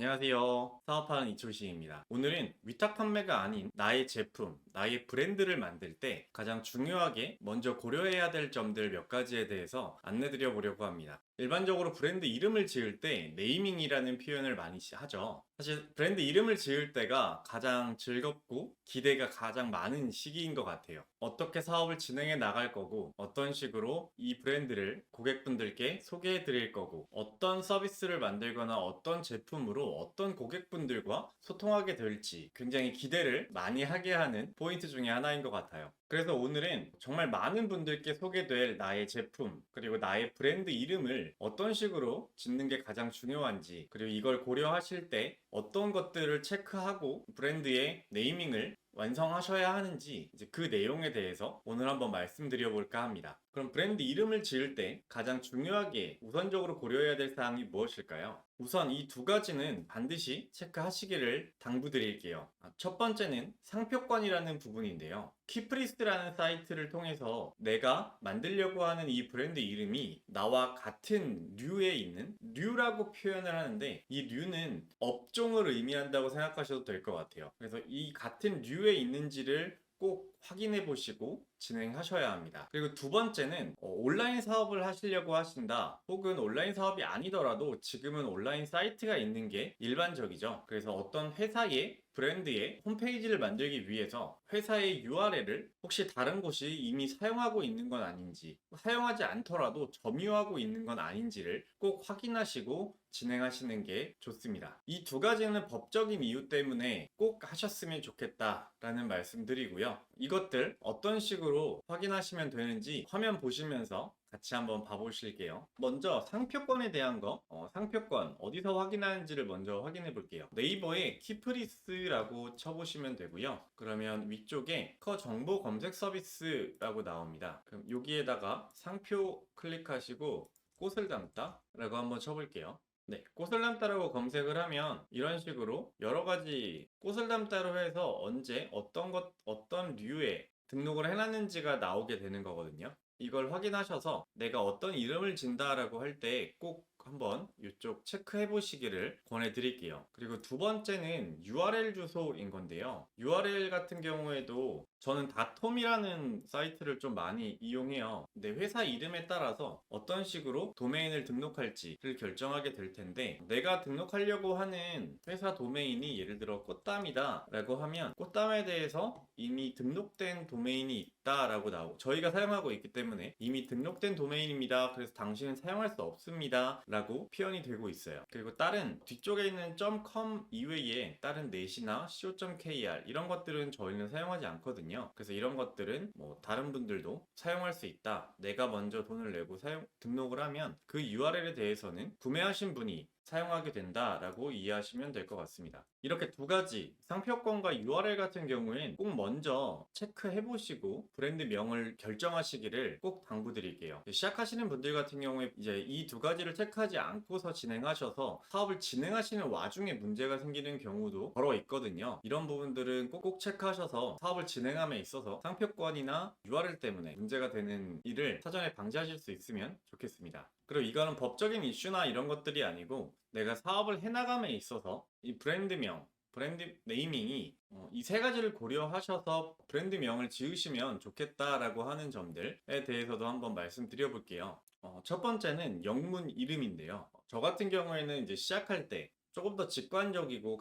안녕하세요. 사업하는 이초식입니다. 오늘은 위탁 판매가 아닌 나의 제품, 나의 브랜드를 만들 때 가장 중요하게 먼저 고려해야 될 점들 몇 가지에 대해서 안내드려 보려고 합니다. 일반적으로 브랜드 이름을 지을 때 네이밍이라는 표현을 많이 하죠. 사실 브랜드 이름을 지을 때가 가장 즐겁고 기대가 가장 많은 시기인 것 같아요. 어떻게 사업을 진행해 나갈 거고, 어떤 식으로 이 브랜드를 고객분들께 소개해 드릴 거고, 어떤 서비스를 만들거나 어떤 제품으로 어떤 고객분들과 소통하게 될지 굉장히 기대를 많이 하게 하는 포인트 중에 하나인 것 같아요. 그래서 오늘은 정말 많은 분들께 소개될 나의 제품, 그리고 나의 브랜드 이름을 어떤 식으로 짓는 게 가장 중요한지, 그리고 이걸 고려하실 때 어떤 것들을 체크하고 브랜드의 네이밍을 완성하셔야 하는지 이제 그 내용에 대해서 오늘 한번 말씀드려 볼까 합니다. 그럼 브랜드 이름을 지을 때 가장 중요하게 우선적으로 고려해야 될 사항이 무엇일까요? 우선 이 두 가지는 반드시 체크하시기를 당부드릴게요. 첫 번째는 상표권이라는 부분인데요. 키프리스트라는 사이트를 통해서 내가 만들려고 하는 이 브랜드 이름이 나와 같은 류에 있는 류라고 표현을 하는데, 이 류는 업종을 의미한다고 생각하셔도 될 것 같아요. 그래서 이 같은 류에 있는지를 꼭 확인해 보시고 진행하셔야 합니다. 그리고 두 번째는 온라인 사업을 하시려고 하신다, 혹은 온라인 사업이 아니더라도 지금은 온라인 사이트가 있는 게 일반적이죠. 그래서 어떤 회사의 브랜드의 홈페이지를 만들기 위해서 회사의 URL을 혹시 다른 곳이 이미 사용하고 있는 건 아닌지, 사용하지 않더라도 점유하고 있는 건 아닌지를 꼭 확인하시고 진행하시는 게 좋습니다. 이 두 가지는 법적인 이유 때문에 꼭 하셨으면 좋겠다라는 말씀드리고요. 이것들 어떤 식으로 확인하시면 되는지 화면 보시면서 같이 한번 봐보실게요. 먼저 상표권에 대한 거, 상표권 어디서 확인하는지를 먼저 확인해 볼게요. 네이버에 키프리스라고 쳐보시면 되고요. 그러면 위쪽에 정보 검색 서비스라고 나옵니다. 그럼 여기에다가 상표 클릭하시고 꽃을 담다 라고 한번 쳐볼게요. 네, 꽃을 담다라고 검색을 하면 이런 식으로 여러 가지 꽃을 담다로 해서 언제 어떤 류에 등록을 해놨는지가 나오게 되는 거거든요. 이걸 확인하셔서 내가 어떤 이름을 진다라고 할 때 꼭 한번 이쪽 체크해 보시기를 권해드릴게요. 그리고 두 번째는 URL 주소인 건데요. URL 같은 경우에도 저는 다톰이라는 사이트를 좀 많이 이용해요. 근데 회사 이름에 따라서 어떤 식으로 도메인을 등록할지를 결정하게 될 텐데, 내가 등록하려고 하는 회사 도메인이 예를 들어 꽃담이다 라고 하면 꽃담에 대해서 이미 등록된 도메인이 있다라고 나오고, 저희가 사용하고 있기 때문에 이미 등록된 도메인입니다, 그래서 당신은 사용할 수 없습니다 라고 표현이 되고 있어요. 그리고 다른 뒤쪽에 있는 .com 이외에 다른 넷이나 co.kr 이런 것들은 저희는 사용하지 않거든요. 그래서 이런 것들은 다른 분들도 사용할 수 있다, 내가 먼저 돈을 내고 등록을 하면 그 URL에 대해서는 구매하신 분이 사용하게 된다라고 이해하시면 될 것 같습니다. 이렇게 두 가지 상표권과 URL 같은 경우엔 꼭 먼저 체크해 보시고 브랜드명을 결정하시기를 꼭 당부드릴게요. 시작하시는 분들 같은 경우에 이제 이 두 가지를 체크하지 않고서 진행하셔서 사업을 진행하시는 와중에 문제가 생기는 경우도 더러 있거든요. 이런 부분들은 꼭 체크하셔서 사업을 진행함에 있어서 상표권이나 URL 때문에 문제가 되는 일을 사전에 방지하실 수 있으면 좋겠습니다. 그리고 이거는 법적인 이슈나 이런 것들이 아니고, 내가 사업을 해나감에 있어서 이 브랜드명, 브랜드 네이밍이 이 세 가지를 고려하셔서 브랜드명을 지으시면 좋겠다라고 하는 점들에 대해서도 한번 말씀드려 볼게요. 첫 번째는 영문 이름인데요. 저 같은 경우에는 이제 시작할 때 조금 더 직관적이고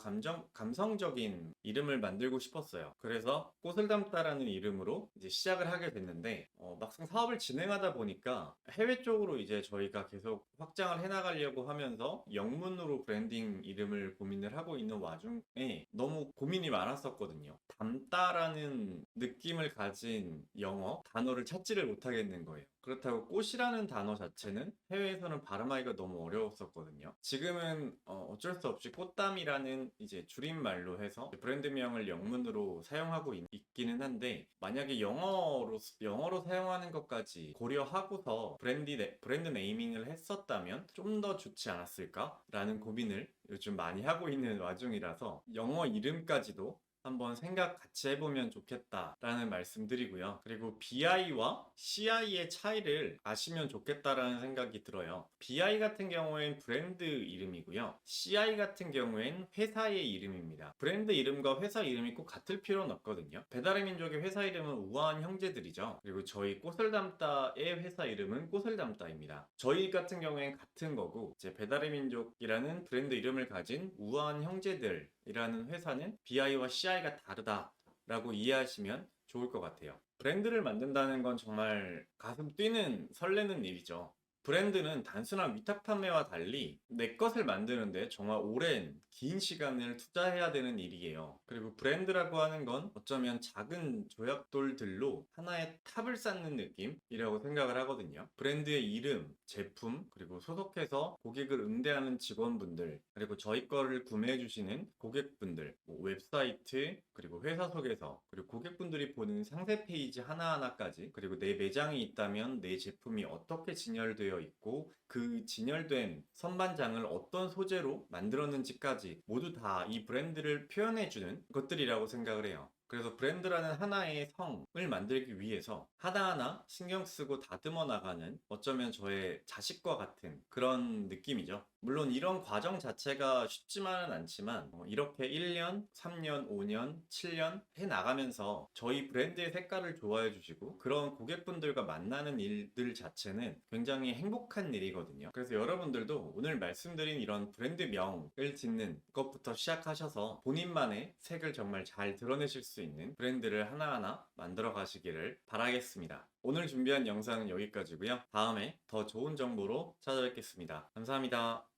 감성적인 이름을 만들고 싶었어요. 그래서 꽃을 담다라는 이름으로 이제 시작을 하게 됐는데, 막상 사업을 진행하다 보니까 해외 쪽으로 이제 저희가 계속 확장을 해나가려고 하면서 영문으로 브랜딩 이름을 고민을 하고 있는 와중에 너무 고민이 많았었거든요. 담다라는 느낌을 가진 영어 단어를 찾지를 못하겠는 거예요. 그렇다고 꽃이라는 단어 자체는 해외에서는 발음하기가 너무 어려웠었거든요. 지금은 어쩔 수 없이 꽃담이라는 이제 줄임말로 해서 브랜드명을 영문으로 사용하고 있기는 한데, 만약에 영어로 사용하는 것까지 고려하고서 브랜드 네이밍을 했었다면 좀 더 좋지 않았을까라는 고민을 요즘 많이 하고 있는 와중이라서 영어 이름까지도 한번 생각 같이 해보면 좋겠다라는 말씀드리고요. 그리고 BI와 CI의 차이를 아시면 좋겠다라는 생각이 들어요. BI 같은 경우엔 브랜드 이름이고요. CI 같은 경우엔 회사의 이름입니다. 브랜드 이름과 회사 이름이 꼭 같을 필요는 없거든요. 배달의 민족의 회사 이름은 우아한 형제들이죠. 그리고 저희 꽃을 담다의 회사 이름은 꽃을 담다입니다. 저희 같은 경우엔 같은 거고, 이제 배달의 민족이라는 브랜드 이름을 가진 우아한 형제들이라는 회사는 BI와 CI가 다르다라고 이해하시면 좋을 것 같아요. 브랜드를 만든다는 건 정말 가슴 뛰는 설레는 일이죠. 브랜드는 단순한 위탁 판매와 달리 내 것을 만드는데 정말 오랜 긴 시간을 투자해야 되는 일이에요. 그리고 브랜드라고 하는 건 어쩌면 작은 조약돌들로 하나의 탑을 쌓는 느낌이라고 생각을 하거든요. 브랜드의 이름, 제품, 그리고 소속해서 고객을 응대하는 직원분들, 그리고 저희 거를 구매해 주시는 고객분들, 뭐 웹사이트, 그리고 회사 소개서, 그리고 고객분들이 보는 상세 페이지 하나하나까지, 그리고 내 매장이 있다면 내 제품이 어떻게 진열되어 있고 그 진열된 선반장을 어떤 소재로 만들었는지까지 모두 다 이 브랜드를 표현해주는 것들이라고 생각을 해요. 그래서 브랜드라는 하나의 성을 만들기 위해서 하나하나 신경 쓰고 다듬어 나가는, 어쩌면 저의 자식과 같은 그런 느낌이죠. 물론 이런 과정 자체가 쉽지만은 않지만 이렇게 1년, 3년, 5년, 7년 해 나가면서 저희 브랜드의 색깔을 좋아해 주시고 그런 고객분들과 만나는 일들 자체는 굉장히 행복한 일이거든요. 그래서 여러분들도 오늘 말씀드린 이런 브랜드명을 짓는 것부터 시작하셔서 본인만의 색을 정말 잘 드러내실 수 있는 브랜드를 하나하나 만들어 가시기를 바라겠습니다. 오늘 준비한 영상은 여기까지고요. 다음에 더 좋은 정보로 찾아뵙겠습니다. 감사합니다.